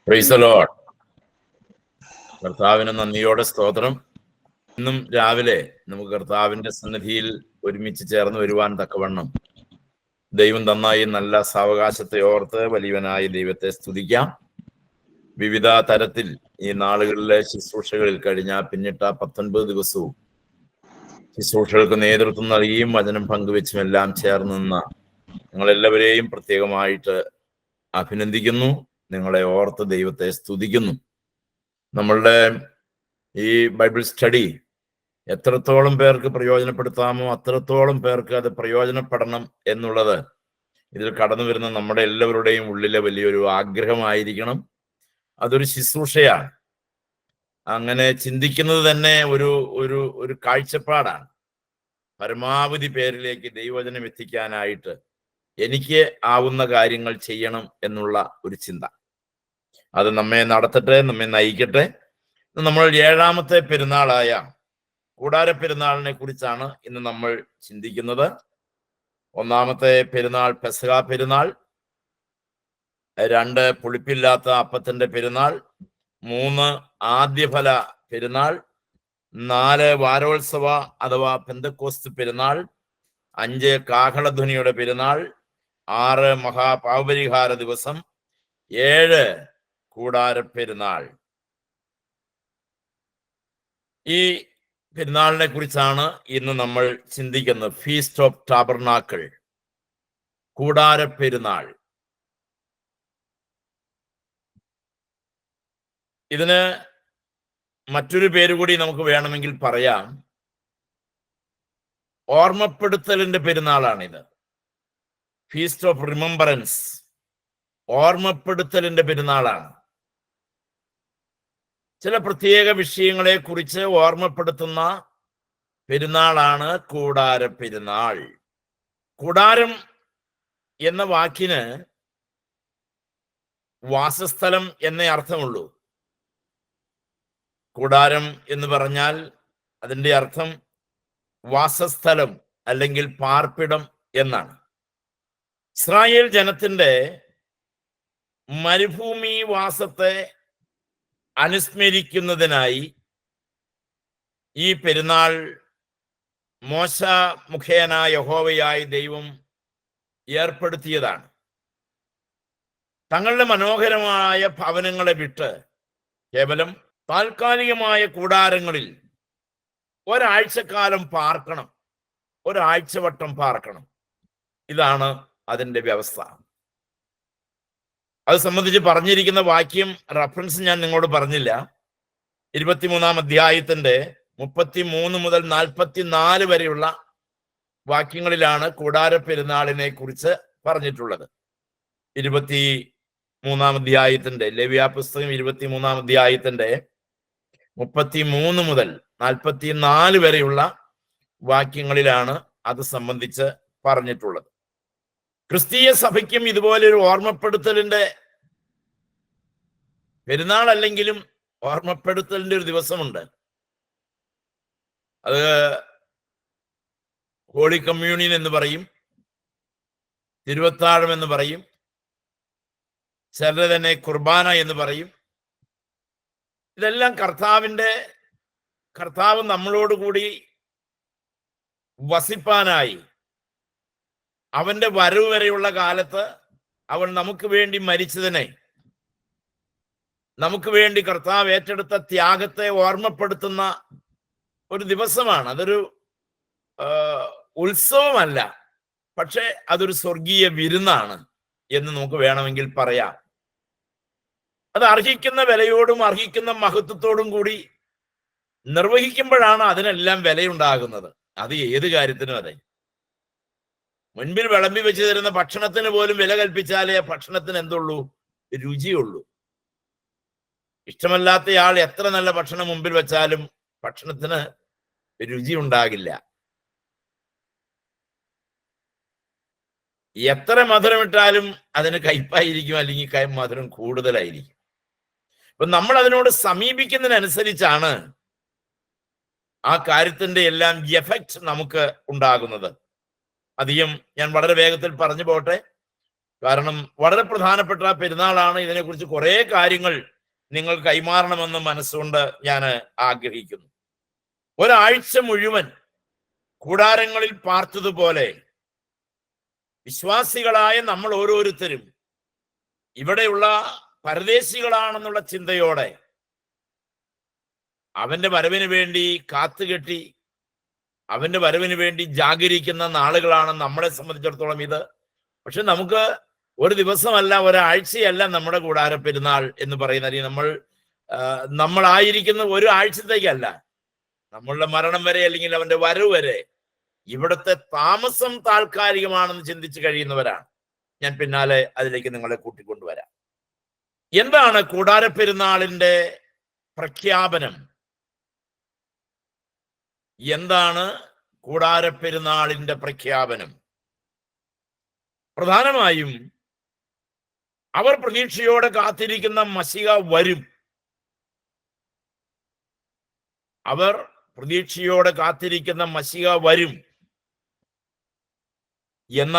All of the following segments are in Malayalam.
Praise the Lord. കർത്താവിന് നന്ദിയോടെ സ്തോത്രം. ഇന്നും രാവിലെ നമുക്ക് കർത്താവിന്റെ സന്നിധിയിൽ ഒരുമിച്ച് ചേർന്ന് വരുവാൻ തക്കവണ്ണം ദൈവം തന്ന ഈ നല്ല സാവകാശത്തെ ഓർത്ത് വലിയവനായ ദൈവത്തെ സ്തുതിക്കാം. വിവിധ തരത്തിൽ ഈ നാളുകളിലെ ശുശ്രൂഷകളിൽ കഴിഞ്ഞ പിന്നിട്ട 19 ദിവസവും ശുശ്രൂഷകൾക്ക് നേതൃത്വം നൽകിയും വചനം പങ്കുവെച്ചും എല്ലാം ചേർന്ന് നിന്ന നിങ്ങളെല്ലാവരെയും പ്രത്യേകമായിട്ട് അഭിനന്ദിക്കുന്നു. നിങ്ങളെ ഓർത്ത് ദൈവത്തെ സ്തുതിക്കുന്നു. നമ്മളുടെ ഈ ബൈബിൾ സ്റ്റഡി എത്രത്തോളം പേർക്ക് പ്രയോജനപ്പെടുത്താമോ അത്രത്തോളം പേർക്ക് അത് പ്രയോജനപ്പെടണം എന്നുള്ളത് ഇതിൽ കടന്നു വരുന്ന നമ്മുടെ എല്ലാവരുടെയും ഉള്ളിലെ വലിയൊരു ആഗ്രഹമായിരിക്കണം. അതൊരു ശുശ്രൂഷയാണ്. അങ്ങനെ ചിന്തിക്കുന്നത് തന്നെ ഒരു ഒരു ഒരു കാഴ്ചപ്പാടാണ്. പരമാവധി പേരിലേക്ക് ദൈവവചനം എത്തിക്കാനായിട്ട് എനിക്ക് ആവുന്ന കാര്യങ്ങൾ ചെയ്യണം എന്നുള്ള ഒരു ചിന്ത. അത് നമ്മെ നടത്തട്ടെ, നമ്മെ നയിക്കട്ടെ. നമ്മൾ 7ാമത്തെ പെരുന്നാളായ കൂടാര പെരുന്നാളിനെ കുറിച്ചാണ് ഇന്ന് നമ്മൾ ചിന്തിക്കുന്നത്. 1ാമത്തെ പെരുന്നാൾ പെസഹ പെരുന്നാൾ, 2 പുളിപ്പില്ലാത്ത അപ്പത്തിന്റെ പെരുന്നാൾ, 3 ആദ്യഫല പെരുന്നാൾ, 4 വാരോത്സവ അഥവാ പെന്തക്കോസ്ത് പെരുന്നാൾ, 5 കാഹളധ്വനിയുടെ പെരുന്നാൾ, 6 മഹാപാപരിഹാര ദിവസം, 7 കൂടാര പെരുന്നാൾ. ഈ പെരുന്നാളിനെ കുറിച്ചാണ് ഇന്ന് നമ്മൾ ചിന്തിക്കുന്നത്. ഫീസ്റ്റ് ഓഫ് ടാബർനാക്കിൾ, കൂടാര പെരുന്നാൾ. ഇതിന് മറ്റൊരു പേര് കൂടി നമുക്ക് വേണമെങ്കിൽ പറയാം. ഓർമ്മപ്പെടുത്തലിന്റെ പെരുന്നാളാണിത്. ഫീസ്റ്റ് ഓഫ് റിമംബറൻസ്, ഓർമ്മപ്പെടുത്തലിന്റെ പെരുന്നാളാണ്. ചില പ്രത്യേക വിഷയങ്ങളെ കുറിച്ച് ഓർമ്മപ്പെടുത്തുന്ന പെരുന്നാളാണ് കൂടാര പെരുന്നാൾ. കൂടാരം എന്ന വാക്കിന് വാസസ്ഥലം എന്നേ അർത്ഥമുള്ളൂ. കൂടാരം എന്ന് പറഞ്ഞാൽ അതിൻ്റെ അർത്ഥം വാസസ്ഥലം അല്ലെങ്കിൽ പാർപ്പിടം എന്നാണ്. ഇസ്രായേൽ ജനത്തിന്റെ മരുഭൂമി വാസത്തെ അനുസ്മരിക്കുന്നതിനായി ഈ പെരുന്നാൾ മോശ മുഖേന യഹോവയായ ദൈവം ഏർപ്പെടുത്തിയതാണ്. തങ്ങളുടെ മനോഹരമായ ഭവനങ്ങളെ വിട്ട് കേവലം താൽക്കാലികമായ കൂടാരങ്ങളിൽ ഒരാഴ്ചക്കാലം പാർക്കണം, ഒരാഴ്ചവട്ടം പാർക്കണം. ഇതാണ് അതിൻ്റെ വ്യവസ്ഥ. അത് സംബന്ധിച്ച് പറഞ്ഞിരിക്കുന്ന വാക്യം റഫറൻസ് ഞാൻ നിങ്ങളോട് പറഞ്ഞില്ല. 23-ാം അധ്യായത്തിന്റെ 33 മുതൽ 44 വരെയുള്ള വാക്യങ്ങളിലാണ് കൂടാര പെരുന്നാളിനെ കുറിച്ച് പറഞ്ഞിട്ടുള്ളത്. 23-ാം അധ്യായത്തിന്റെ ലേവ്യ പുസ്തകം 23-ാം അധ്യായത്തിന്റെ 33 മുതൽ 44 വരെയുള്ള വാക്യങ്ങളിലാണ് അത് സംബന്ധിച്ച് പറഞ്ഞിട്ടുള്ളത്. ക്രിസ്തീയ സഭയ്ക്കും ഇതുപോലൊരു ഓർമ്മപ്പെടുത്തലിന്റെ പെരുന്നാൾ അല്ലെങ്കിലും ഓർമ്മപ്പെടുത്തലിന്റെ ഒരു ദിവസമുണ്ട്. അത് ഹോളി കമ്മ്യൂണിയൻ എന്ന് പറയും, തിരുവത്താഴം എന്ന് പറയും, ചിലർ തന്നെ കുർബാന എന്ന് പറയും. ഇതെല്ലാം കർത്താവ് നമ്മളോടുകൂടി വസിപ്പാനായി അവന്റെ വരവ് വരെയുള്ള കാലത്ത് അവൻ നമുക്ക് വേണ്ടി മരിച്ചതിനെ, നമുക്ക് വേണ്ടി കർത്താവ് ഏറ്റെടുത്ത ത്യാഗത്തെ ഓർമ്മപ്പെടുത്തുന്ന ഒരു ദിവസമാണ്. അതൊരു ഉത്സവമല്ല, പക്ഷെ അതൊരു സ്വർഗീയ വിരുന്നാണ് എന്ന് നമുക്ക് വേണമെങ്കിൽ പറയാം. അത് അർഹിക്കുന്ന വിലയോടും അർഹിക്കുന്ന മഹത്വത്തോടും കൂടി നിർവഹിക്കുമ്പോഴാണ് അതിനെല്ലാം വിലയുണ്ടാകുന്നത്. അത് ഏത് കാര്യത്തിനും അതെ. മുൻപിൽ വിളമ്പി വെച്ച് തരുന്ന ഭക്ഷണത്തിന് പോലും വില കൽപ്പിച്ചാലേ ഭക്ഷണത്തിന് എന്തുള്ളൂ? രുചിയുള്ളൂ. ഇഷ്ടമല്ലാത്തയാൾ എത്ര നല്ല ഭക്ഷണം മുമ്പിൽ വെച്ചാലും ഭക്ഷണത്തിന് രുചി ഉണ്ടാകില്ല. എത്ര മധുരമിട്ടാലും അതിന് കയ്പായിരിക്കും, അല്ലെങ്കിൽ മധുരം കൂടുതലായിരിക്കും. അപ്പൊ നമ്മൾ അതിനോട് സമീപിക്കുന്നതിനനുസരിച്ചാണ് ആ കാര്യത്തിന്റെ എല്ലാം എഫക്റ്റ് നമുക്ക് ഉണ്ടാകുന്നത്. അധികം ഞാൻ വളരെ വേഗത്തിൽ പറഞ്ഞു പോട്ടെ. കാരണം വളരെ പ്രധാനപ്പെട്ട പെരുന്നാളാണ്. ഇതിനെക്കുറിച്ച് കുറെ കാര്യങ്ങൾ നിങ്ങൾ കൈമാറണമെന്ന് മനസ്സുകൊണ്ട് ഞാൻ ആഗ്രഹിക്കുന്നു. ഒരാഴ്ച മുഴുവൻ കൂടാരങ്ങളിൽ പാർത്തതുപോലെ വിശ്വാസികളായ നമ്മൾ ഓരോരുത്തരും ഇവിടെയുള്ള പരദേശികളാണെന്നുള്ള ചിന്തയോടെ അവന്റെ വരവിന് വേണ്ടി കാത്തുകെട്ടി അവന്റെ വരവിന് വേണ്ടി ജാഗരിക്കുന്ന നാളുകളാണ് നമ്മളെ സംബന്ധിച്ചിടത്തോളം ഇത്. പക്ഷെ നമുക്ക് ഒരു ദിവസമല്ല, ഒരാഴ്ചയല്ല നമ്മുടെ കൂടാര പെരുന്നാൾ എന്ന് പറയുന്നത്. നമ്മളായിരിക്കുന്ന ഒരു ആഴ്ചത്തേക്കല്ല, നമ്മളുടെ മരണം വരെ അല്ലെങ്കിൽ അവന്റെ വരവ് വരെ ഇവിടുത്തെ താമസം താൽക്കാലികമാണെന്ന് ചിന്തിച്ചു കഴിയുന്നവരാണ്. ഞാൻ പിന്നാലെ അതിലേക്ക് നിങ്ങളെ കൂട്ടിക്കൊണ്ടുവരാം. എന്താണ് കൂടാര പെരുന്നാളിന്റെ പ്രഖ്യാപനം? എന്താണ് കൂടാര പെരുന്നാളിന്റെ പ്രഖ്യാപനം? പ്രധാനമായും അവർ പ്രതീക്ഷയോടെ കാത്തിരിക്കുന്ന മശിഹ വരും. അവർ പ്രതീക്ഷയോടെ കാത്തിരിക്കുന്ന മശിഹ വരും എന്ന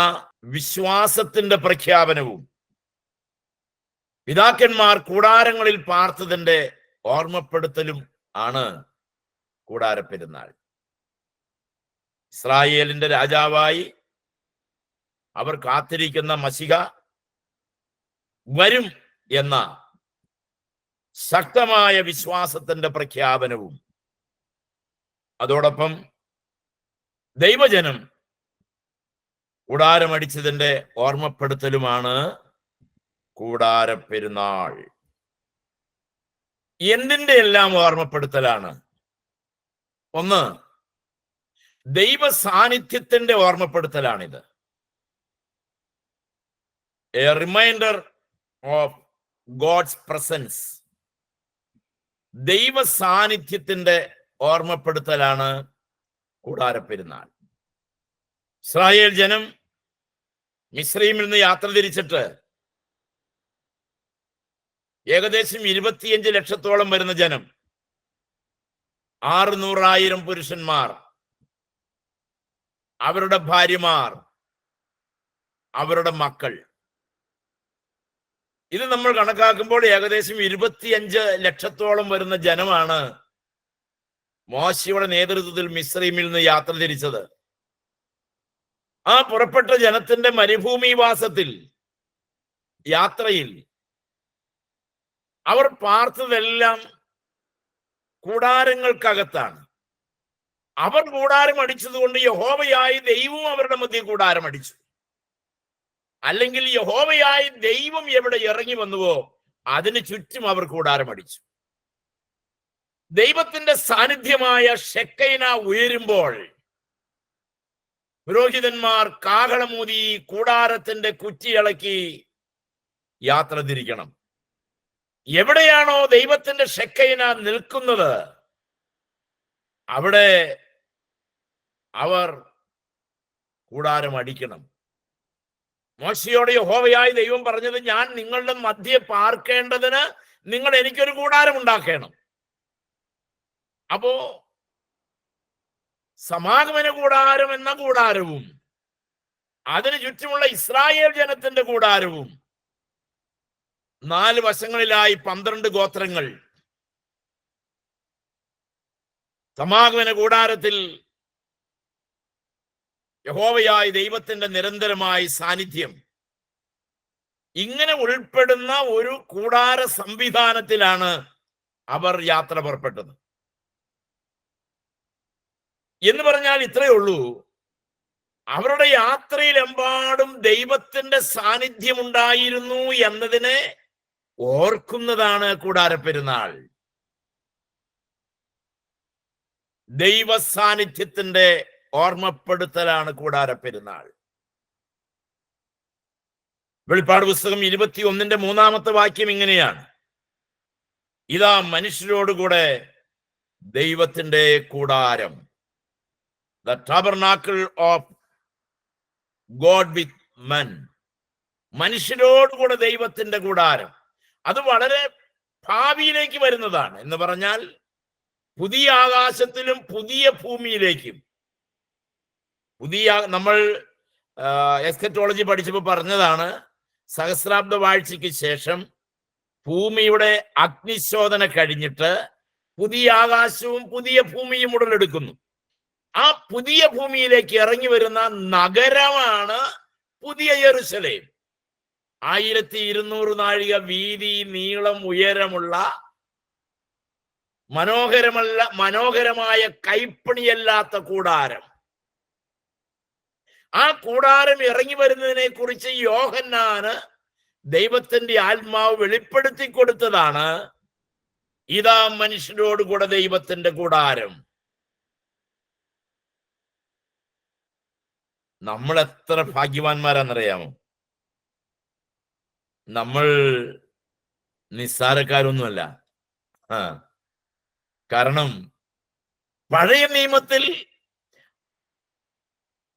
വിശ്വാസത്തിന്റെ പ്രഖ്യാപനവും പിതാക്കന്മാർ കൂടാരങ്ങളിൽ പാർത്തതിന്റെ ഓർമ്മപ്പെടുത്തലും ആണ് കൂടാര പെരുന്നാൾ. ഇസ്രായേലിന്റെ രാജാവായി അവർ കാത്തിരിക്കുന്ന മശിഹ വരും എന്ന ശക്തമായ വിശ്വാസത്തിന്റെ പ്രഖ്യാപനവും അതോടൊപ്പം ദൈവജനം കൂടാരമടിച്ചതിന്റെ ഓർമ്മപ്പെടുത്തലുമാണ് കൂടാര പെരുന്നാൾ. എന്തിന്റെ എല്ലാം ഓർമ്മപ്പെടുത്തലാണ്? ഒന്ന്, ദൈവ സാന്നിധ്യത്തിന്റെ ഓർമ്മപ്പെടുത്തലാണിത്. A reminder of God's presence. ദൈവ സാന്നിധ്യത്തിന്റെ ഓർമ്മപ്പെടുത്തലാണ് കൂടാര പെരുന്നാൾ. ഇസ്രായേൽ ജനം മിസ്രൈമിൽ നിന്ന് യാത്ര തിരിച്ചിട്ട് ഏകദേശം 25 ലക്ഷത്തോളം വരുന്ന ജനം, 600,000 പുരുഷന്മാർ, അവരുടെ ഭാര്യമാർ, അവരുടെ മക്കൾ. ഇത് നമ്മൾ കണക്കാക്കുമ്പോൾ ഏകദേശം 25 ലക്ഷത്തോളം വരുന്ന ജനമാണ് മോശയുടെ നേതൃത്വത്തിൽ മിസ്രൈമിൽ നിന്ന് യാത്ര തിരിച്ചത്. ആ പുറപ്പെട്ട ജനത്തിന്റെ മരുഭൂമിവാസത്തിൽ, യാത്രയിൽ അവർ പാർത്തതെല്ലാം കൂടാരങ്ങൾക്കകത്താണ്. അവർ കൂടാരം അടിച്ചതുകൊണ്ട് യഹോവയായി ദൈവവും അവരുടെ മധ്യ കൂടാരം അടിച്ചു. അല്ലെങ്കിൽ യഹോവയായി ദൈവം എവിടെ ഇറങ്ങി വന്നുവോ അതിന് ചുറ്റും അവർ കൂടാരം അടിച്ചു. ദൈവത്തിന്റെ സാന്നിധ്യമായ ഷെക്കൈന ഉയരുമ്പോൾ പുരോഹിതന്മാർ കാഹളമൂതി കൂടാരത്തിന്റെ കുറ്റിയിളക്കി യാത്ര തിരിക്കണം. എവിടെയാണോ ദൈവത്തിന്റെ ഷെക്കൈന നിൽക്കുന്നത് അവിടെ അവർ കൂടാരം അടിക്കണം. മോശയോട് യഹോവയായി ദൈവം പറഞ്ഞത്, ഞാൻ നിങ്ങളുടെ മധ്യേ പാർക്കേണ്ടതിന് നിങ്ങൾ എനിക്കൊരു കൂടാരം ഉണ്ടാക്കണം. അപ്പോ സമാഗമന കൂടാരം എന്ന കൂടാരവും അതിന് ചുറ്റുമുള്ള ഇസ്രായേൽ ജനത്തിന്റെ കൂടാരവും 4 വശങ്ങളിലായി 12 ഗോത്രങ്ങൾ. സമാഗമന കൂടാരത്തിൽ യഹോവയായ ദൈവത്തിന്റെ നിരന്തരമായ സാന്നിധ്യം. ഇങ്ങനെ ഉൾപ്പെടുന്ന ഒരു കൂടാര സംവിധാനത്തിലാണ് അവർ യാത്ര പുറപ്പെട്ടത്. എന്ന് പറഞ്ഞാൽ ഇത്രയേ ഉള്ളൂ, അവരുടെ യാത്രയിലെമ്പാടും ദൈവത്തിന്റെ സാന്നിധ്യം ഉണ്ടായിരുന്നു എന്നതിനെ ഓർക്കുന്നതാണ് കൂടാര പെരുന്നാൾ. ദൈവ സാന്നിധ്യത്തിന്റെ ഓർമ്മപ്പെടുത്തലാണ് കൂടാര പെരുന്നാൾ. വെളിപ്പാട് പുസ്തകം 21-ന്റെ 3-ാമത്തെ വാക്യം ഇങ്ങനെയാണ്: ഇതാ മനുഷ്യരോടുകൂടെ ദൈവത്തിന്റെ കൂടാരം. The tabernacle of God with men. മനുഷ്യരോടുകൂടെ ദൈവത്തിന്റെ കൂടാരം. അത് വളരെ ഭാവിയിലേക്ക് വരുന്നതാണ്. എന്ന് പറഞ്ഞാൽ പുതിയ ആകാശത്തിലും പുതിയ ഭൂമിയിലേക്കും. നമ്മൾ എസ്കറ്റോളജി പഠിച്ചപ്പോൾ പറഞ്ഞതാണ്, സഹസ്രാബ്ദ വാഴ്ചയ്ക്ക് ശേഷം ഭൂമിയുടെ അഗ്നിശോധന കഴിഞ്ഞിട്ട് പുതിയ ആകാശവും പുതിയ ഭൂമിയും ഉടലെടുക്കുന്നു. ആ പുതിയ ഭൂമിയിലേക്ക് ഇറങ്ങി വരുന്ന നഗരമാണ് പുതിയ യെരുശലേം. 1200 നാഴിക വീതി, നീളം, ഉയരമുള്ള മനോഹരമായ കൈപ്പണിയല്ലാത്ത കൂടാരം. ആ കൂടാരം ഇറങ്ങി വരുന്നതിനെ കുറിച്ച് യോഹന്നാന് ദൈവത്തിന്റെ ആത്മാവ് വെളിപ്പെടുത്തി കൊടുത്തതാണ്, ഇതാ മനുഷ്യരോട് കൂടെ ദൈവത്തിന്റെ കൂടാരം. നമ്മൾ എത്ര ഭാഗ്യവാന്മാരാന്നറിയാമോ? നമ്മൾ നിസ്സാരക്കാരൊന്നുമല്ല. കാരണം പഴയ നിയമത്തിൽ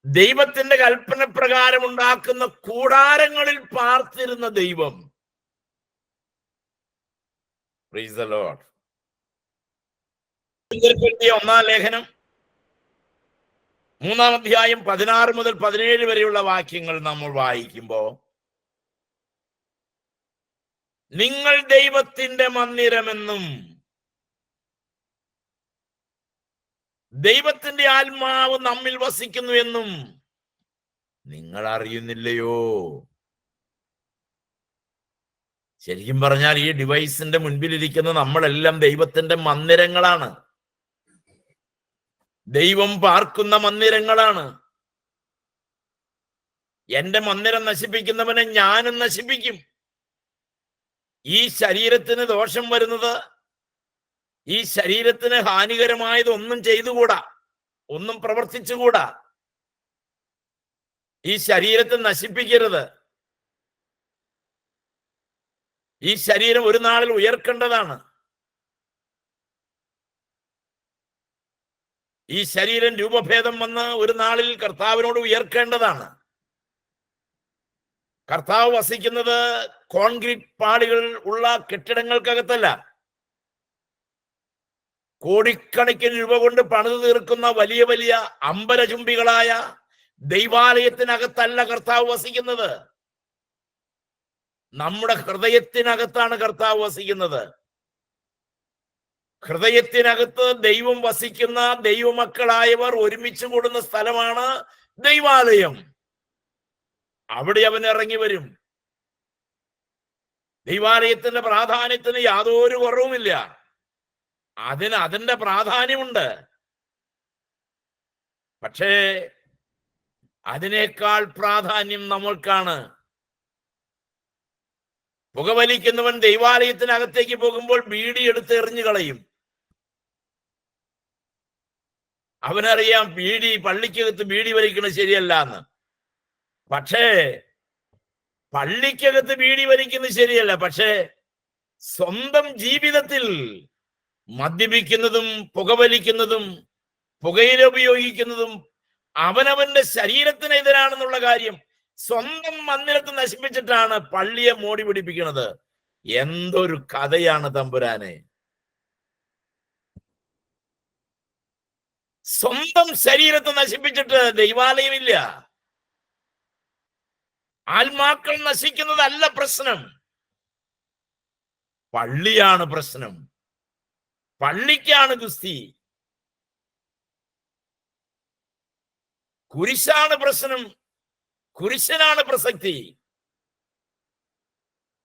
ദൈവത്തിന്റെ കൽപ്പന പ്രകാരം ഉണ്ടാക്കുന്ന കൂടാരങ്ങളിൽ പാർത്തിരുന്ന ദൈവം. Praise the Lord. ഒന്നാം ലേഖനം 3-ാം അധ്യായം 16 മുതൽ 17 വരെയുള്ള വാക്യങ്ങൾ നമ്മൾ വായിക്കുമ്പോ, നിങ്ങൾ ദൈവത്തിന്റെ മന്ദിരമെന്നും ദൈവത്തിന്റെ ആത്മാവ് നമ്മിൽ വസിക്കുന്നു എന്നും നിങ്ങൾ അറിയുന്നില്ലയോ? ശരിക്കും പറഞ്ഞാൽ ഈ ഡിവൈസിന്റെ മുൻപിലിരിക്കുന്ന നമ്മളെല്ലാം ദൈവത്തിന്റെ മന്ദിരങ്ങളാണ്, ദൈവം പാർക്കുന്ന മന്ദിരങ്ങളാണ്. എന്റെ മന്ദിരം നശിപ്പിക്കുന്നവനെ ഞാനും നശിപ്പിക്കും. ഈ ശരീരത്തിന് ദോഷം വരുന്നത്, ഈ ശരീരത്തിന് ഹാനികരമായത് ഒന്നും ചെയ്തുകൂടാ, ഒന്നും പ്രവർത്തിച്ചുകൂടാ. ഈ ശരീരത്തെ നശിപ്പിക്കരുത്. ഈ ശരീരം ഒരു നാളിൽ ഉയർക്കേണ്ടതാണ്. ഈ ശരീരം രൂപഭേദം വന്ന് ഒരു നാളിൽ കർത്താവിനോട് ഉയർക്കേണ്ടതാണ്. കർത്താവ് വസിക്കുന്നത് കോൺക്രീറ്റ് പാളികൾ ഉള്ള കെട്ടിടങ്ങൾക്കകത്തല്ല, കോടിക്കണക്കിന് രൂപ കൊണ്ട് പണിതു തീർക്കുന്ന വലിയ വലിയ അമ്പരചുംബികളായ ദൈവാലയത്തിനകത്തല്ല കർത്താവ് വസിക്കുന്നത്. നമ്മുടെ ഹൃദയത്തിനകത്താണ് കർത്താവ് വസിക്കുന്നത്. ഹൃദയത്തിനകത്ത് ദൈവം വസിക്കുന്ന ദൈവമക്കളായവർ ഒരുമിച്ച് കൂടുന്ന സ്ഥലമാണ് ദൈവാലയം. അവിടെ അവൻ ഇറങ്ങി വരും. ദൈവാലയത്തിന്റെ പ്രാധാന്യത്തിന് യാതൊരു കുറവുമില്ല. അതിന്റെ പ്രാധാന്യമുണ്ട്. പക്ഷേ അതിനേക്കാൾ പ്രാധാന്യം നമ്മൾക്കാണ്. പുകവലിക്കുന്നവൻ ദൈവാലയത്തിനകത്തേക്ക് പോകുമ്പോൾ ബീഡി എടുത്ത് എറിഞ്ഞു കളയും. അവനറിയാം പള്ളിക്കകത്ത് ബീഡി വലിക്കുന്നത് ശരിയല്ല എന്ന്. പക്ഷേ പള്ളിക്കകത്ത് ബീഡി വലിക്കുന്നത് ശരിയല്ല. പക്ഷേ സ്വന്തം ജീവിതത്തിൽ മദ്യപിക്കുന്നതും പുകവലിക്കുന്നതും പുകയില ഉപയോഗിക്കുന്നതും അവനവന്റെ ശരീരത്തിനെതിരാണെന്നുള്ള കാര്യം സ്വന്തം മന്ദിരത്തെ നശിപ്പിച്ചിട്ടാണ് പള്ളിയെ മോടി പിടിപ്പിക്കുന്നത്. എന്തൊരു കഥയാണ് തമ്പുരാനെ! സ്വന്തം ശരീരത്തെ നശിപ്പിച്ചിട്ട് ദൈവാലയമില്ല. ആത്മാക്കൾ നശിക്കുന്നതല്ല പ്രശ്നം, പള്ളിയാണ് പ്രശ്നം. പള്ളിക്കാണ് ഗുസ്തി, കുരിശാണ് പ്രശ്നം, കുരിശനാണ് പ്രസക്തി.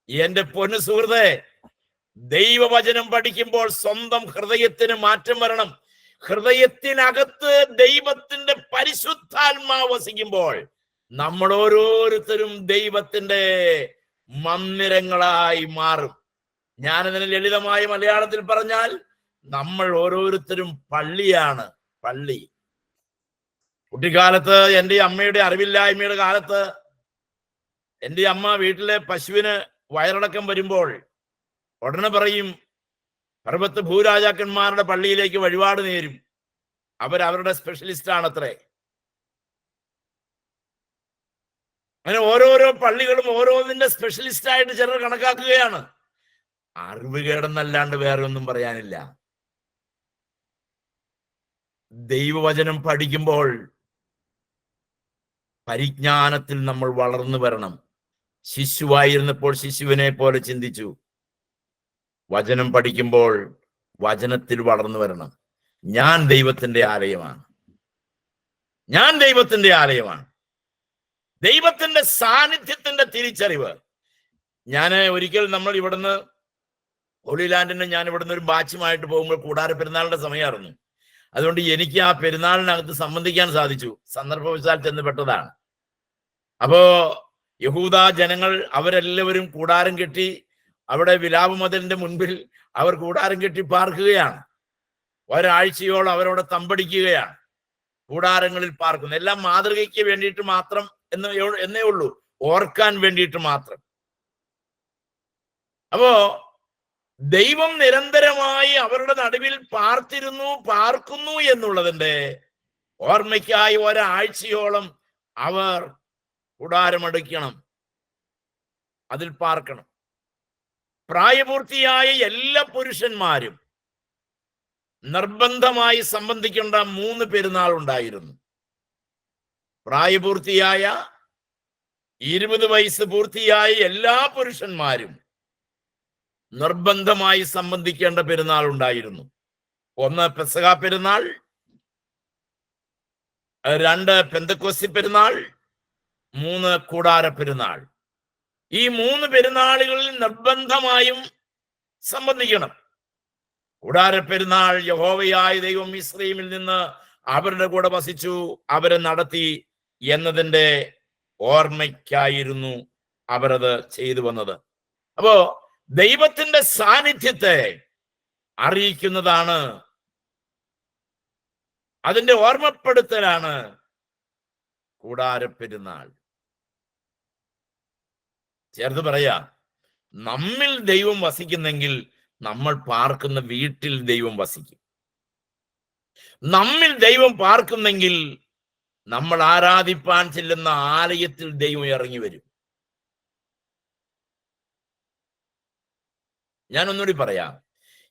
എന്റെ പൊന്നു സുഹൃത്തെ, ദൈവവചനം പഠിക്കുമ്പോൾ സ്വന്തം ഹൃദയത്തിന് മാറ്റം വരണം. ഹൃദയത്തിനകത്ത് ദൈവത്തിന്റെ പരിശുദ്ധാത്മാവ് വസിക്കുമ്പോൾ നമ്മൾ ഓരോരുത്തരും ദൈവത്തിന്റെ മന്ദിരങ്ങളായി മാറും. ഞാനതിന് ലളിതമായ മലയാളത്തിൽ പറഞ്ഞാൽ നമ്മൾ ഓരോരുത്തരും പള്ളിയാണ്. പള്ളി. കുട്ടിക്കാലത്ത് എൻ്റെ അമ്മയുടെ അറിവില്ലായ്മയുടെ കാലത്ത് എൻ്റെ അമ്മ വീട്ടിലെ പശുവിന് വയറിളക്കം വരുമ്പോൾ ഉടനെ പറയും, പർവ്വത്ത് ഭൂരാജാക്കന്മാരുടെ പള്ളിയിലേക്ക് വഴിപാട് നേരും. അവരുടെ സ്പെഷ്യലിസ്റ്റ് ആണത്രേ. അങ്ങനെ ഓരോരോ പള്ളികളും ഓരോന്നിന്റെ സ്പെഷ്യലിസ്റ്റ് ആയിട്ട് ചിലർ കണക്കാക്കുകയാണ്. അറിവ് കേടെന്നല്ലാണ്ട് വേറെ ഒന്നും പറയാനില്ല. ദൈവവചനം പഠിക്കുമ്പോൾ പരിജ്ഞാനത്തിൽ നമ്മൾ വളർന്നു വരണം. ശിശുവായിരുന്നപ്പോൾ ശിശുവിനെ പോലെ ചിന്തിച്ചു. വചനം പഠിക്കുമ്പോൾ വചനത്തിൽ വളർന്നു വരണം. ഞാൻ ദൈവത്തിന്റെ ആലയമാണ്. ഞാൻ ദൈവത്തിന്റെ ആലയമാണ്. ദൈവത്തിന്റെ സാന്നിധ്യത്തിന്റെ തിരിച്ചറിവ്. ഒരിക്കൽ നമ്മൾ ഇവിടുന്ന് ഹോളി ലാൻഡിന് ഞാൻ ഇവിടുന്ന് ഒരു ബാച്ചുമായിട്ട് പോകുമ്പോൾ കൂടാര പെരുന്നാളിന്റെ സമയമായിരുന്നു. അതുകൊണ്ട് എനിക്ക് ആ പെരുന്നാളിനകത്ത് സംബന്ധിക്കാൻ സാധിച്ചു. സന്ദർഭവശാൽ ചെന്നപ്പെട്ടതാണ്. അപ്പോ യഹൂദ ജനങ്ങൾ അവരെല്ലാവരും കൂടാരം കെട്ടി അവിടെ വിലാപ മതിലിന്റെ മുൻപിൽ അവർ കൂടാരം കെട്ടി പാർക്കുകയാണ്. ഒരാഴ്ചയോളം അവരവിടെ തമ്പടിക്കുകയാണ്. കൂടാരങ്ങളിൽ പാർക്കുന്നു. എല്ലാം മാതൃകയ്ക്ക് വേണ്ടിയിട്ട് മാത്രം എന്നേ ഉള്ളൂ, ഓർക്കാൻ വേണ്ടിയിട്ട് മാത്രം. അപ്പോ ദൈവം നിരന്തരമായി അവരുടെ നടുവിൽ പാർക്കുന്നു എന്നുള്ളതിന്റെ ഓർമ്മയ്ക്കായി ഒരാഴ്ചയോളം അവർ കൂടാരമടയ്ക്കണം, അതിൽ പാർക്കണം. പ്രായപൂർത്തിയായ എല്ലാ പുരുഷന്മാരും നിർബന്ധമായി സംബന്ധിക്കേണ്ട 3 പെരുന്നാൾ ഉണ്ടായിരുന്നു. പ്രായപൂർത്തിയായ 20 വയസ്സ് പൂർത്തിയായ എല്ലാ പുരുഷന്മാരും നിർബന്ധമായി സംബന്ധിക്കേണ്ട പെരുന്നാൾ ഉണ്ടായിരുന്നു. 1 പെസഹ പെരുന്നാൾ, 2 പെന്തക്കോസ്തി പെരുന്നാൾ, 3 കൂടാര പെരുന്നാൾ. ഈ 3 പെരുന്നാളുകളിൽ നിർബന്ധമായും സംബന്ധിക്കണം. കൂടാര പെരുന്നാൾ യഹോവയായ ദൈവം മിസ്രയീമിൽ നിന്ന് അവരുടെ കൂടെ വസിച്ചു അവരെ നടത്തി എന്നതിന്റെ ഓർമ്മയ്ക്കായിരുന്നു അവരത് ചെയ്തു വന്നത്. അപ്പോ ദൈവത്തിന്റെ സാന്നിധ്യത്തെ അറിയിക്കുന്നതാണ്, അതിന്റെ ഓർമ്മപ്പെടുത്തലാണ് കൂടാര പെരുന്നാൾ. ചേർത്ത് പറയാ, നമ്മിൽ ദൈവം വസിക്കുന്നെങ്കിൽ നമ്മൾ പാർക്കുന്ന വീട്ടിൽ ദൈവം വസിക്കും. നമ്മിൽ ദൈവം പാർക്കുന്നെങ്കിൽ നമ്മൾ ആരാധിപ്പാൻ ചെല്ലുന്ന ആലയത്തിൽ ദൈവം ഇറങ്ങി വരും. ഞാൻ ഒന്നുകൂടി പറയാം,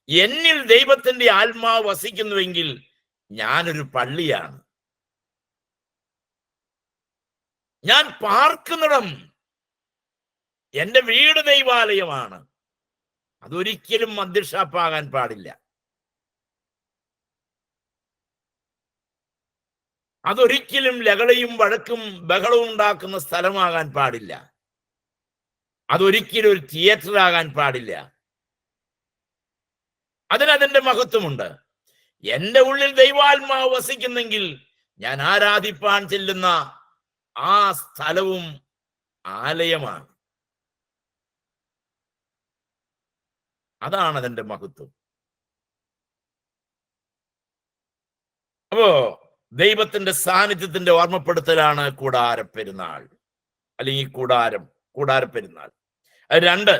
എന്നിൽ ദൈവത്തിന്റെ ആത്മാവ് വസിക്കുന്നുവെങ്കിൽ ഞാനൊരു പള്ളിയാണ്. ഞാൻ പാർക്കുന്നിടം എന്റെ വീട് ദൈവാലയമാണ്. അതൊരിക്കലും മദ്യഷാപ്പാകാൻ പാടില്ല. അതൊരിക്കലും ലഹളയും വഴക്കും ബഹളവും ഉണ്ടാക്കുന്ന സ്ഥലമാകാൻ പാടില്ല. അതൊരിക്കലും ഒരു തിയേറ്റർ ആകാൻ പാടില്ല. അതിനതിന്റെ മഹത്വമുണ്ട്. എന്റെ ഉള്ളിൽ ദൈവാത്മാവ് വസിക്കുന്നെങ്കിൽ ഞാൻ ആരാധിപ്പാൻ ചെല്ലുന്ന ആ സ്ഥലവും ആലയമാണ്. അതാണ് അതിന്റെ മഹത്വം. അപ്പോ ദൈവത്തിന്റെ സാന്നിധ്യത്തിന്റെ ഓർമ്മപ്പെടുത്തലാണ് കൂടാര പെരുന്നാൾ, അല്ലെങ്കിൽ കൂടാര പെരുന്നാൾ. 2,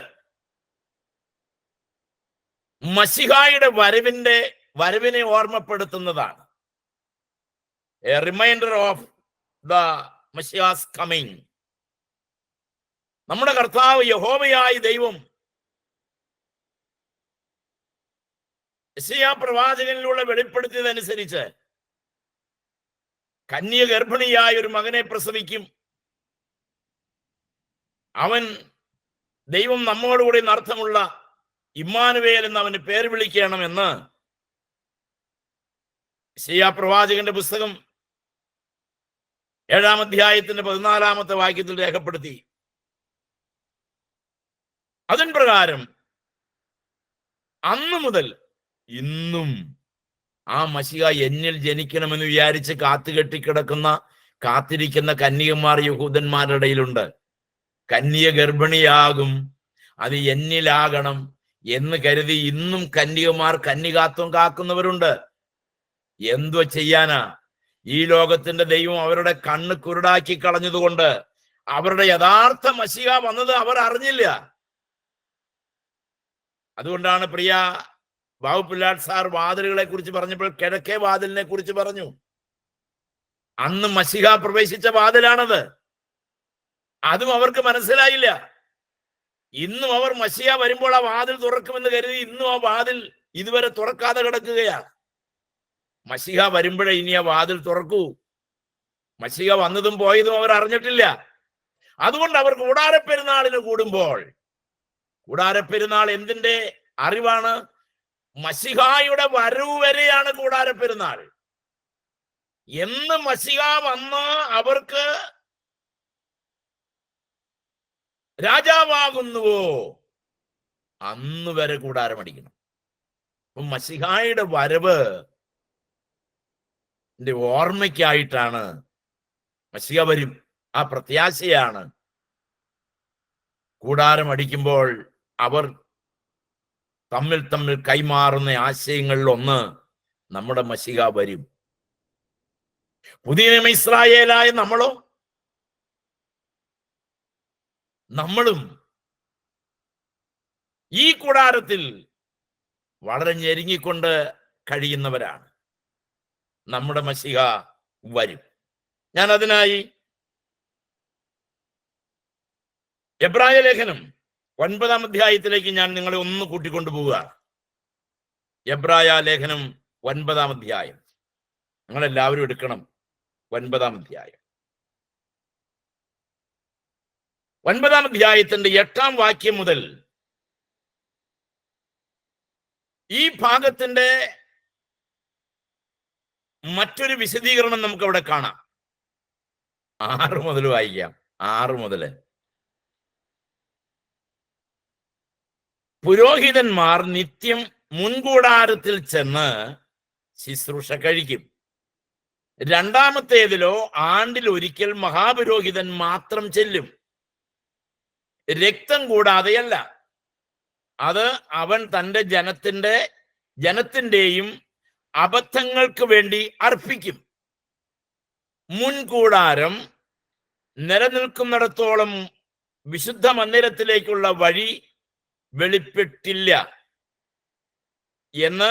മശിഹായുടെ വരവിനെ ഓർമ്മപ്പെടുത്തുന്നതാണ്. A reminder of the Messiah's coming. നമ്മുടെ കർത്താവ് യഹോവയായ ദൈവം യെശയ്യാ പ്രവാചകനിലൂടെ വെളിപ്പെടുത്തിയതനുസരിച്ച് കന്യ ഗർഭിണിയായ ഒരു മകനെ പ്രസവിക്കും. അവൻ ദൈവം നമ്മോടുകൂടി അർത്ഥമുള്ള ഇമ്മാനുവേൽ എന്ന് അവന് പേര് വിളിക്കണമെന്ന് യെശയ്യാ പ്രവാചകന്റെ പുസ്തകം 7-ാം അധ്യായത്തിന്റെ 14-ാമത്തെ വാക്യത്തിൽ രേഖപ്പെടുത്തി. അതിൻ പ്രകാരം അന്നു മുതൽ ഇന്നും ആ മശിഹ എന്നിൽ ജനിക്കണമെന്ന് വിചാരിച്ച് കാത്തിരിക്കുന്ന കന്യകമാർ യഹൂദന്മാരുടെ ഇടയിലുണ്ട്. കന്യക ഗർഭിണിയാകും, അത് എന്നിലാകണം എന്ന് കരുതി ഇന്നും കന്യകമാർ കന്യകാത്വം കാക്കുന്നവരുണ്ട്. എന്തോ ചെയ്യാനാ? ഈ ലോകത്തിന്റെ ദൈവം അവരുടെ കണ്ണ് കുരുടാക്കി കളഞ്ഞതുകൊണ്ട് അവരുടെ യഥാർത്ഥ മശിഹ വന്നത് അവർ അറിഞ്ഞില്ല. അതുകൊണ്ടാണ് പ്രിയ ബാബുപിള്ളാട് സാർ വാതിലുകളെ കുറിച്ച് പറഞ്ഞപ്പോൾ കിഴക്കേ വാതിലിനെ കുറിച്ച് പറഞ്ഞു. അന്ന് മശിഹ പ്രവേശിച്ച വാതിലാണത്. അതും അവർക്ക് മനസ്സിലായില്ല. ഇന്നും അവർ മശിഹ വരുമ്പോൾ ആ വാതിൽ തുറക്കുമെന്ന് കരുതി ഇന്നും ആ വാതിൽ ഇതുവരെ തുറക്കാതെ കിടക്കുകയാണ്. മശിഹ വരുമ്പോഴേ ഇനി ആ വാതിൽ തുറക്കൂ. മശിഹ വന്നതും പോയതും അവർ അറിഞ്ഞിട്ടില്ല. അതുകൊണ്ട് അവർ കൂടാരപ്പെരുന്നാളിന് കൂടുമ്പോൾ, കൂടാരപ്പെരുന്നാൾ എന്തിന്റെ അറിവാണ്? മശിഹായുടെ വരവ് വരെയാണ് കൂടാരപ്പെരുന്നാൾ. എന്ന് മശിഹ വന്ന് അവർക്ക് രാജാവാകുന്നുവോ അന്ന് വരെ കൂടാരമടിക്കണം. അപ്പൊ മശിഹായുടെ വരവ് ഓർമ്മയ്ക്കായിട്ടാണ്. മശിഹ വരും, ആ പ്രത്യാശയാണ്. കൂടാരം അടിക്കുമ്പോൾ അവർ തമ്മിൽ തമ്മിൽ കൈമാറുന്ന ആശയങ്ങളിൽ ഒന്ന് നമ്മുടെ മശിഹ വരും. പുതിയ നിയമ ഇസ്രായേലായ നമ്മളും ഈ കൂടാരത്തിൽ വളരെ ഞെരുങ്ങിക്കൊണ്ട് കഴിയുന്നവരാണ്. നമ്മുടെ മശിഹ വരും. ഞാൻ അതിനായി എബ്രായ ലേഖനം 9-ാം അധ്യായത്തിലേക്ക് ഞാൻ നിങ്ങളെ ഒന്ന് കൂട്ടിക്കൊണ്ടുപോവുക. എബ്രായ ലേഖനം 9-ാം അധ്യായം നിങ്ങളെല്ലാവരും എടുക്കണം. 9-ാം അധ്യായം, 9-ാം അധ്യായത്തിന്റെ 8-ാം വാക്യം മുതൽ ഈ ഭാഗത്തിന്റെ മറ്റൊരു വിശദീകരണം നമുക്ക് അവിടെ കാണാം. 6 മുതൽ വായിക്കാം. 6 മുതൽ. പുരോഹിതന്മാർ നിത്യം മുൻകൂടാരത്തിൽ ചെന്ന് ശുശ്രൂഷ കഴിക്കും. രണ്ടാമത്തേതിലോ ആണ്ടിൽ ഒരിക്കൽ മഹാപുരോഹിതൻ മാത്രം ചെല്ലും, രക്തം കൂടാതെയല്ല. അത് അവൻ തൻ്റെ ജനത്തിന്റെയും അബദ്ധങ്ങൾക്ക് വേണ്ടി അർപ്പിക്കും. മുൻകൂടാരം നിലനിൽക്കുന്നിടത്തോളം വിശുദ്ധ മന്ദിരത്തിലേക്കുള്ള വഴി വെളിപ്പെട്ടില്ല എന്ന്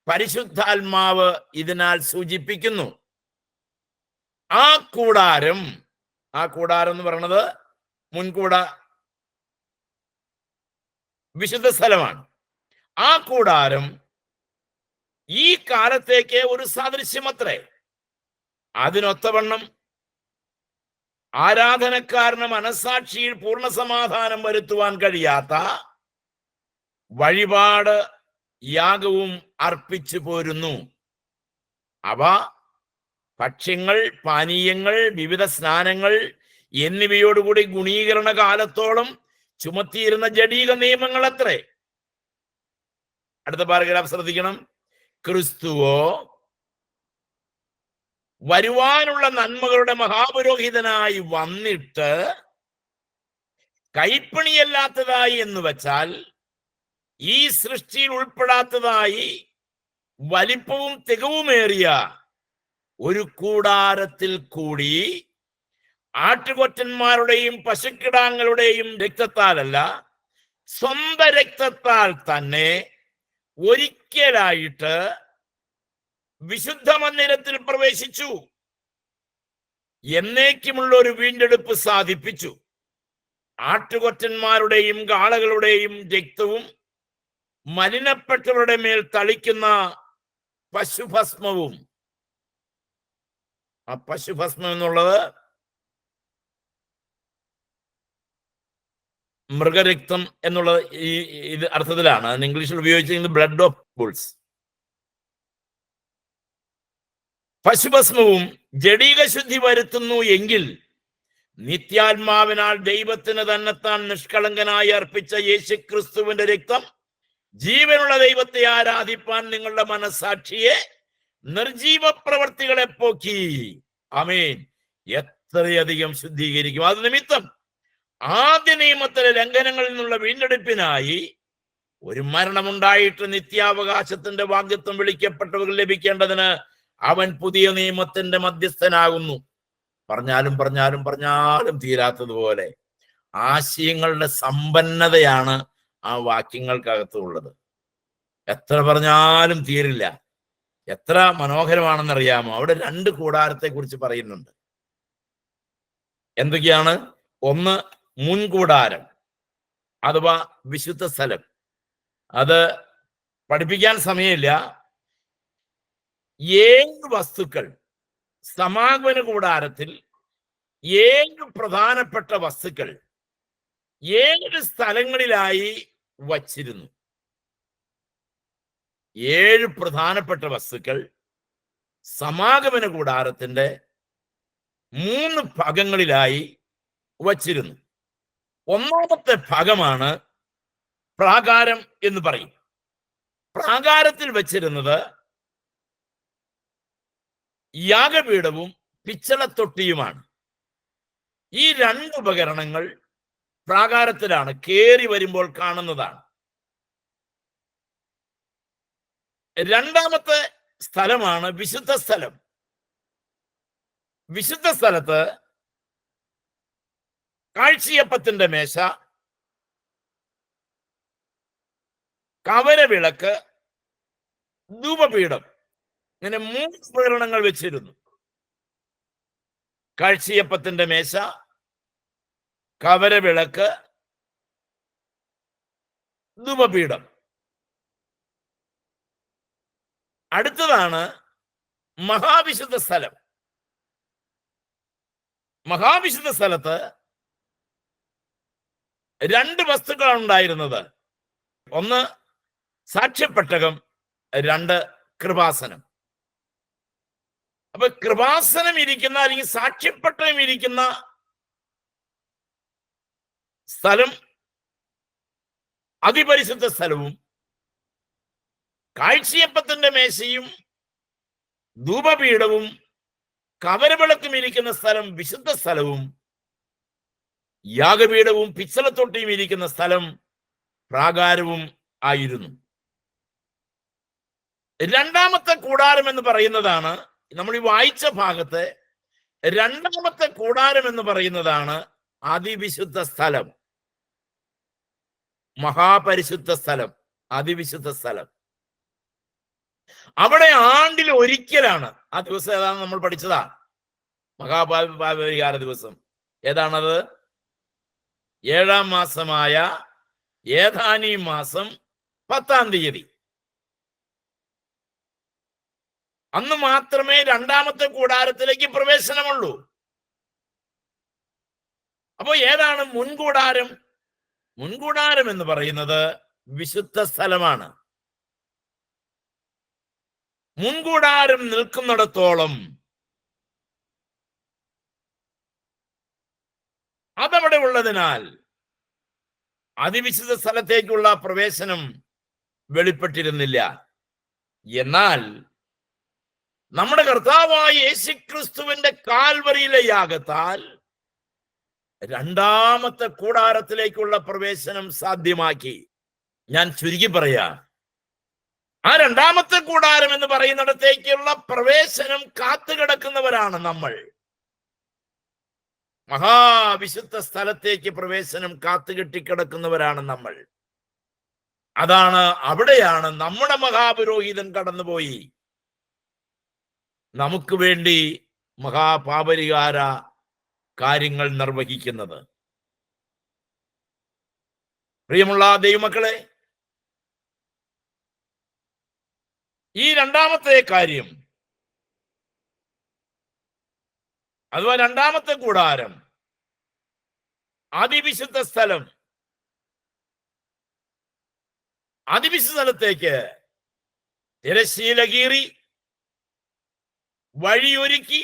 പരിശുദ്ധാത്മാവ് ഇതിനാൽ സൂചിപ്പിക്കുന്നു. ആ കൂടാരം എന്ന് പറയുന്നത് വിശുദ്ധ സ്ഥലമാണ്. ആ കൂടാരം ഈ കാലത്തേക്ക് ഒരു സാദൃശ്യമത്രേ. അതിനൊത്തവണ്ണം ആരാധനക്കാരന് മനസാക്ഷിയിൽ പൂർണ്ണ സമാധാനം വരുത്തുവാൻ കഴിയാത്ത വഴിപാട് യാഗവും അർപ്പിച്ചു പോരുന്നു. അവ ഭക്ഷ്യങ്ങൾ, പാനീയങ്ങൾ, വിവിധ സ്നാനങ്ങൾ എന്നിവയോടുകൂടി ഗുണീകരണ കാലത്തോളം ചുമത്തിയിരുന്ന ജഡീക നിയമങ്ങൾ അത്രേ. അടുത്ത പാരഗ്രാഫ് ശ്രദ്ധിക്കണം. ക്രിസ്തുവോ വരുവാനുള്ള നന്മകളുടെ മഹാപുരോഹിതനായി വന്നിട്ട് കൈപ്പണിയല്ലാത്തതായി എന്ന് വച്ചാൽ ഈ സൃഷ്ടിയിൽ ഉൾപ്പെടാത്തതായി വലിപ്പവും തികവുമേറിയ ഒരു കൂടാരത്തിൽ കൂടി ആട്ടുകൊറ്റന്മാരുടെയും പശുക്കിടാങ്ങളുടെയും രക്തത്താലല്ല, സ്വന്തം രക്തത്താൽ തന്നെ ഒരിക്കലായിട്ട് വിശുദ്ധ മന്ദിരത്തിൽ പ്രവേശിച്ചു. എന്നേക്കുമുള്ള ഒരു വീണ്ടെടുപ്പ് സാധിപ്പിച്ചു. ആട്ടുകൊറ്റന്മാരുടെയും കാളകളുടെയും രക്തവും മലിനപ്പെട്ടവരുടെ മേൽ തളിക്കുന്ന പശുഭസ്മവും. ആ പശുഭസ്മം എന്നുള്ളത് മൃഗരക്തം എന്നുള്ള ഇത് അർത്ഥത്തിലാണ്. അതിന് ഇംഗ്ലീഷിൽ ഉപയോഗിച്ചിരിക്കുന്നത് ബ്ലഡ് ഓഫ് ബുൾസ്. പശുഭസ്മവും ജഡീക ശുദ്ധി വരുത്തുന്നു എങ്കിൽ നിത്യാത്മാവിനാൽ ദൈവത്തിന് തന്നെത്താൻ നിഷ്കളങ്കനായി അർപ്പിച്ച യേശുക്രിസ്തുവിന്റെ രക്തം ജീവനുള്ള ദൈവത്തെ ആരാധിപ്പാൻ നിങ്ങളുടെ മനസാക്ഷിയെ നിർജീവ പ്രവർത്തികളെ പോക്കി ആമേൻ എത്രയധികം ശുദ്ധീകരിക്കും. അത് നിമിത്തം ആദ്യ നിയമത്തിലെ ലംഘനങ്ങളിൽ നിന്നുള്ള വീണ്ടെടുപ്പിനായി ഒരു മരണമുണ്ടായിട്ട് നിത്യാവകാശത്തിന്റെ വാഗ്ദത്തം വിളിക്കപ്പെട്ടവർ ലഭിക്കേണ്ടതിന് അവൻ പുതിയ നിയമത്തിന്റെ മധ്യസ്ഥനാകുന്നു. പറഞ്ഞാലും തീരാത്തതുപോലെ ആശയങ്ങളുടെ സമ്പന്നതയാണ് ആ വാക്യങ്ങൾക്കകത്തുള്ളത്. എത്ര പറഞ്ഞാലും തീരില്ല. എത്ര മനോഹരമാണെന്നറിയാമോ? അവിടെ 2 കൂടാരത്തെ കുറിച്ച് പറയുന്നുണ്ട്. എന്തൊക്കെയാണ്? ഒന്ന് മുൻകൂടാരം അഥവാ വിശുദ്ധ സ്ഥലം. അത് പഠിപ്പിക്കാൻ സമയമില്ല. 7 വസ്തുക്കൾ സമാഗമന കൂടാരത്തിൽ 7 പ്രധാനപ്പെട്ട വസ്തുക്കൾ 7 സ്ഥലങ്ങളിലായി വച്ചിരുന്നു. 7 പ്രധാനപ്പെട്ട വസ്തുക്കൾ സമാഗമന കൂടാരത്തിന്റെ 3 ഭാഗങ്ങളിലായി വച്ചിരുന്നു. ഒന്നാമത്തെ ഭാഗമാണ് പ്രാകാരം എന്ന് പറയും. പ്രാകാരത്തിൽ വച്ചിരുന്നത് യാഗപീഠവും പിച്ചളത്തൊട്ടിയുമാണ്. ഈ 2 ഉപകരണങ്ങൾ പ്രാകാരത്തിലാണ്, കേറി വരുമ്പോൾ കാണുന്നതാണ്. രണ്ടാമത്തെ സ്ഥലമാണ് വിശുദ്ധ സ്ഥലം. വിശുദ്ധ സ്ഥലത്ത് കാഴ്ചയപ്പത്തിന്റെ മേശ, കവരവിളക്ക്, ധൂപപീഠം, ഇങ്ങനെ 3 ഉപകരണങ്ങൾ വെച്ചിരുന്നു. കാഴ്ചയപ്പത്തിന്റെ മേശ, കവരവിളക്ക്, ധൂപപീഠം. അടുത്തതാണ് മഹാവിശുദ്ധ സ്ഥലം. മഹാവിശുദ്ധ സ്ഥലത്ത് 2 വസ്തുക്കളാണ് ഉണ്ടായിരുന്നത്. ഒന്ന് സാക്ഷ്യപ്പെട്ടകം, 2 കൃപാസനം. അപ്പൊ കൃപാസനം ഇരിക്കുന്ന അല്ലെങ്കിൽ സാക്ഷ്യപ്പെട്ടകം ഇരിക്കുന്ന സ്ഥലം അതിപരിശുദ്ധ സ്ഥലവും, കാഴ്ചയപ്പത്തിന്റെ മേശയും ധൂപപീഠവും കവരവിളക്കും ഇരിക്കുന്ന സ്ഥലം വിശുദ്ധ സ്ഥലവും, യാഗപീഠവും പിച്ചളത്തൊട്ടിയും ഇരിക്കുന്ന സ്ഥലം പ്രാകാരവും ആയിരുന്നു. രണ്ടാമത്തെ കൂടാരം എന്ന് പറയുന്നതാണ്, നമ്മൾ ഈ വായിച്ച ഭാഗത്ത് രണ്ടാമത്തെ കൂടാരം എന്ന് പറയുന്നതാണ് അതിവിശുദ്ധ സ്ഥലം, മഹാപരിശുദ്ധ സ്ഥലം, അതിവിശുദ്ധ സ്ഥലം. അവിടെ ആണ്ടിൽ ഒരിക്കലാണ്. ആ ദിവസം ഏതാണ് നമ്മൾ പഠിച്ചതാ? മഹാപാപരിഹാര ദിവസം. ഏതാണത്? 7-ാം മാസമായ ഏതാനീ മാസം 10-ാം തീയതി. അന്ന് മാത്രമേ രണ്ടാമത്തെ കൂടാരത്തിലേക്ക് പ്രവേശനമുള്ളൂ. അപ്പോ ഏതാണ് മുൻകൂടാരം? മുൻകൂടാരം എന്ന് പറയുന്നത് വിശുദ്ധ സ്ഥലമാണ്. മുൻകൂടാരം നിൽക്കുന്നിടത്തോളം അതവിടെ ഉള്ളതിനാൽ അതിവിശുദ്ധ സ്ഥലത്തേക്കുള്ള പ്രവേശനം വെളിപ്പെട്ടിരുന്നില്ല. എന്നാൽ നമ്മുടെ കർത്താവായ യേശുക്രിസ്തുവിന്റെ കാൽവരിയിലെ യാഗത്താൽ രണ്ടാമത്തെ കൂടാരത്തിലേക്കുള്ള പ്രവേശനം സാധ്യമാക്കി. ഞാൻ ചുരുക്കി പറയാ, ആ രണ്ടാമത്തെ കൂടാരം എന്ന് പറയുന്നിടത്തേക്കുള്ള പ്രവേശനം കാത്തുകിടക്കുന്നവരാണ് നമ്മൾ. മഹാവിശുദ്ധ സ്ഥലത്തേക്ക് പ്രവേശനം കാത്തുകെട്ടിക്കിടക്കുന്നവരാണ് നമ്മൾ. അതാണ്, അവിടെയാണ് നമ്മുടെ മഹാപുരോഹിതൻ കടന്നുപോയി നമുക്ക് വേണ്ടി മഹാപാപരിഹാര കാര്യങ്ങൾ നിർവഹിക്കുന്നത്. പ്രിയമുള്ള ദൈവമക്കളെ, ഈ രണ്ടാമത്തെ കാര്യം അഥവാ രണ്ടാമത്തെ കൂടാരം, അതിവിശുദ്ധ സ്ഥലം, അതിവിശുദ്ധ സ്ഥലത്തേക്ക് തിരശ്ശീല കീറി വഴിയൊരുക്കി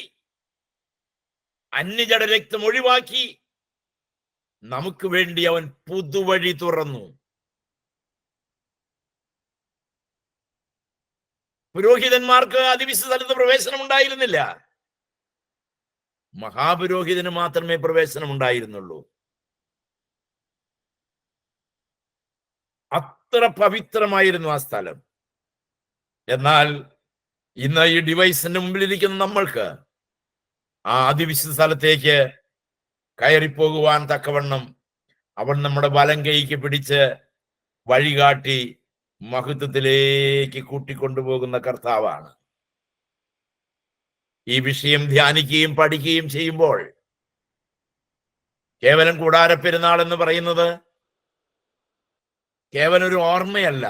അന്യജഡ രക്തം ഒഴിവാക്കി നമുക്ക് വേണ്ടി അവൻ പുതുവഴി തുറന്നു. പുരോഹിതന്മാർക്ക് അതിവിശുദ്ധ സ്ഥലത്ത് പ്രവേശനം ഉണ്ടായിരുന്നില്ല. മഹാപുരോഹിതന് മാത്രമേ പ്രവേശനം ഉണ്ടായിരുന്നുള്ളൂ. അത്ര പവിത്രമായിരുന്നു ആ സ്ഥലം. എന്നാൽ ഇന്ന് ഈ ഡിവൈസിന്റെ മുമ്പിലിരിക്കുന്ന നമ്മൾക്ക് ആ അതിവിശുദ്ധ സ്ഥലത്തേക്ക് കയറിപ്പോകുവാൻ തക്കവണ്ണം അവൻ നമ്മുടെ വലം കൈക്ക് പിടിച്ച് വഴികാട്ടി മഹത്വത്തിലേക്ക് കൂട്ടിക്കൊണ്ടുപോകുന്ന കർത്താവാണ്. ഈ വിഷയം ധ്യാനിക്കുകയും പഠിക്കുകയും ചെയ്യുമ്പോൾ കേവലം കൂടാര പെരുന്നാൾ എന്ന് പറയുന്നത് കേവലം ഒരു ഓർമ്മയല്ല,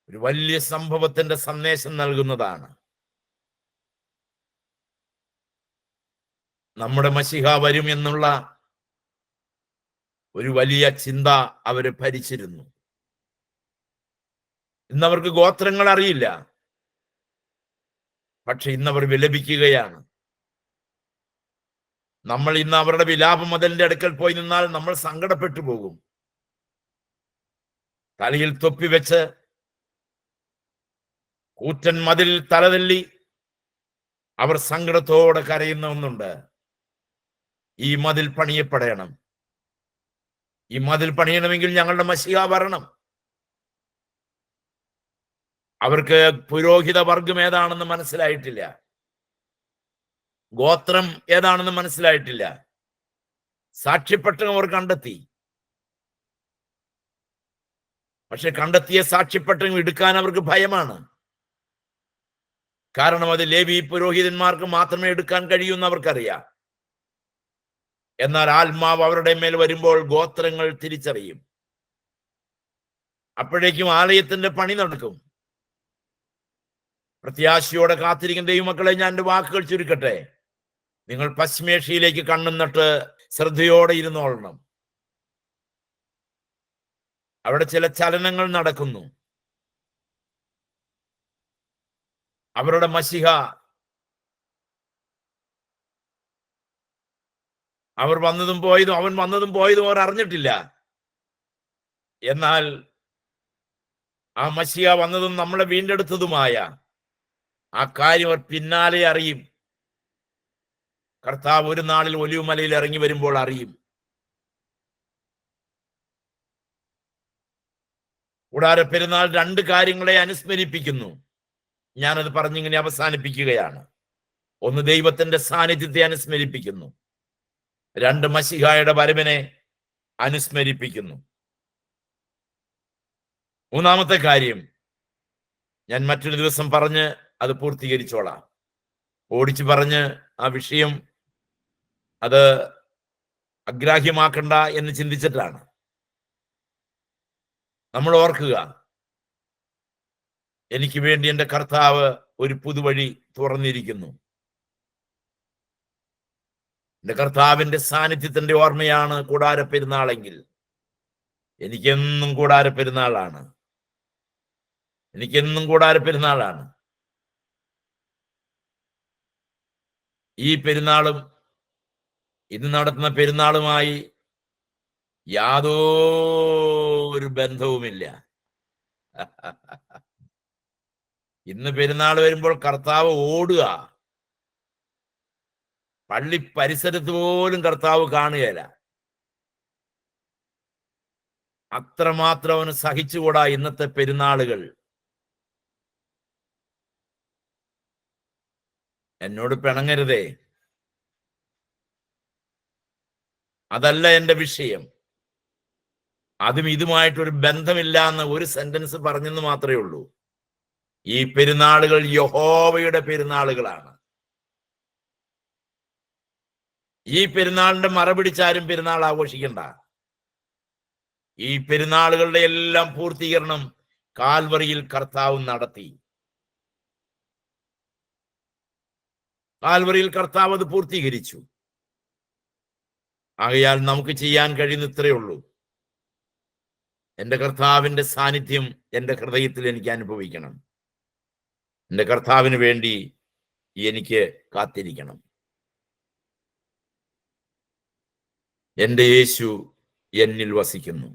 ഒരു വലിയ സംഭവത്തിന്റെ സന്ദേശം നൽകുന്നതാണ്. നമ്മുടെ മശിഹ വരും എന്നുള്ള ഒരു വലിയ ചിന്ത അവരെ ഭരിച്ചിരുന്നു. ഇന്നവർക്ക് ഗോത്രങ്ങൾ അറിയില്ല. പക്ഷെ ഇന്നവർ വിലപിക്കുകയാണ്. നമ്മൾ ഇന്ന് അവരുടെ വിലാപ മതിലിന്റെ അടുക്കൽ പോയി നിന്നാൽ നമ്മൾ സങ്കടപ്പെട്ടു പോകും. തലയിൽ തൊപ്പി വെച്ച് കൂറ്റൻ മതിൽ തലതല്ലി അവർ സങ്കടത്തോടെ കരയുന്ന ഒന്നുണ്ട്. ഈ മതിൽ പണിയപ്പെടണം. ഈ മതിൽ പണിയണമെങ്കിൽ ഞങ്ങളുടെ മശിഹ വരണം. അവർക്ക് പുരോഹിത വർഗം ഏതാണെന്ന് മനസ്സിലായിട്ടില്ല. ഗോത്രം ഏതാണെന്ന് മനസ്സിലായിട്ടില്ല. സാക്ഷ്യപത്രം അവർ കണ്ടെത്തി. പക്ഷെ കണ്ടെത്തിയ സാക്ഷ്യപത്രം എടുക്കാൻ അവർക്ക് ഭയമാണ്. കാരണം അത് ലേവി പുരോഹിതന്മാർക്ക് മാത്രമേ എടുക്കാൻ കഴിയൂ എന്ന് അവർക്കറിയാം. എന്നാൽ ആത്മാവ് അവരുടെ മേൽ വരുമ്പോൾ ഗോത്രങ്ങൾ തിരിച്ചറിയും. അപ്പോഴേക്കും ആലയത്തിന്റെ പണി നടക്കും. പ്രത്യാശയോടെ കാത്തിരിക്കുന്ന ദൈവമക്കളെ, ഞാൻ എൻ്റെ വാക്കുകൾ ചുരുക്കട്ടെ. നിങ്ങൾ പശ്ചിമേഷ്യയിലേക്ക് കണ്ണുന്നിട്ട് ശ്രദ്ധയോടെ ഇരുന്നോളണം. അവിടെ ചില ചലനങ്ങൾ നടക്കുന്നു. അവരുടെ മശിഹ അവർ വന്നതും പോയതും അവൻ വന്നതും പോയതും അവർ അറിഞ്ഞിട്ടില്ല. എന്നാൽ ആ മശിഹ വന്നതും നമ്മളെ വീണ്ടെടുത്തതുമായ ആ കാര്യം അവർ പിന്നാലെ അറിയും. കർത്താവ് ഒരു നാളിൽ ഒലിവുമലയിൽ ഇറങ്ങി വരുമ്പോൾ അറിയും. കൂടാര പെരുന്നാൾ രണ്ട് കാര്യങ്ങളെ അനുസ്മരിപ്പിക്കുന്നു. ഞാനത് പറഞ്ഞിങ്ങനെ അവസാനിപ്പിക്കുകയാണ്. ഒന്ന്, ദൈവത്തിന്റെ സാന്നിധ്യത്തെ അനുസ്മരിപ്പിക്കുന്നു. രണ്ട്, മശിഹായുടെ വരവിനെ അനുസ്മരിപ്പിക്കുന്നു. മൂന്നാമത്തെ കാര്യം ഞാൻ മറ്റൊരു ദിവസം പറഞ്ഞ് അത് പൂർത്തീകരിച്ചോളാം. ഓടിച്ചു പറഞ്ഞ് ആ വിഷയം അത് അഗ്രാഹ്യമാക്കണ്ട എന്ന് ചിന്തിച്ചിട്ടാണ്. നമ്മൾ ഓർക്കുക, എനിക്ക് വേണ്ടി എൻ്റെ കർത്താവ് ഒരു പുതുവഴി തുറന്നിരിക്കുന്നു. എൻ്റെ കർത്താവിന്റെ സാന്നിധ്യത്തിന്റെ ഓർമ്മയാണ് കൂടാര പെരുന്നാളെങ്കിൽ എനിക്കെന്നും കൂടാര പെരുന്നാളാണ്. എനിക്കെന്നും കൂടാര പെരുന്നാളാണ്. ഈ പെരുന്നാളും ഇന്ന് നടത്തുന്ന പെരുന്നാളുമായി യാതൊരു ബന്ധവുമില്ല. ഇന്ന് പെരുന്നാൾ വരുമ്പോൾ കർത്താവ് ഓടുക. പള്ളി പരിസരത്ത് പോലും കർത്താവ് കാണുകയില്ല. അത്രമാത്രം അവന് സഹിച്ചുകൂടാ ഇന്നത്തെ പെരുന്നാളുകൾ. എന്നോട് പിണങ്ങരുതേ, അതല്ല എന്റെ വിഷയം. അതും ഇതുമായിട്ടൊരു ബന്ധമില്ല എന്ന് ഒരു സെന്റൻസ് പറഞ്ഞെന്ന് മാത്രമേ ഉള്ളൂ. ഈ പെരുന്നാളുകൾ യഹോവയുടെ പെരുന്നാളുകളാണ്. ഈ പെരുന്നാളിന്റെ മറപിടിച്ചാരും പെരുന്നാൾ ആഘോഷിക്കണ്ട. ഈ പെരുന്നാളുകളുടെ എല്ലാം പൂർത്തീകരണം കാൽവറിയിൽ കർത്താവ് നടത്തി. കാൽവറിയിൽ കർത്താവ് അത് പൂർത്തീകരിച്ചു. ആകയാൽ നമുക്ക് ചെയ്യാൻ കഴിയുന്ന ഇത്രയേ ഉള്ളൂ. എൻ്റെ കർത്താവിന്റെ സാന്നിധ്യം എൻ്റെ ഹൃദയത്തിൽ എനിക്ക് അനുഭവിക്കണം. എൻ്റെ കർത്താവിന് വേണ്ടി എനിക്ക് കാത്തിരിക്കണം. എൻ്റെ യേശു എന്നിൽ വസിക്കുന്നു.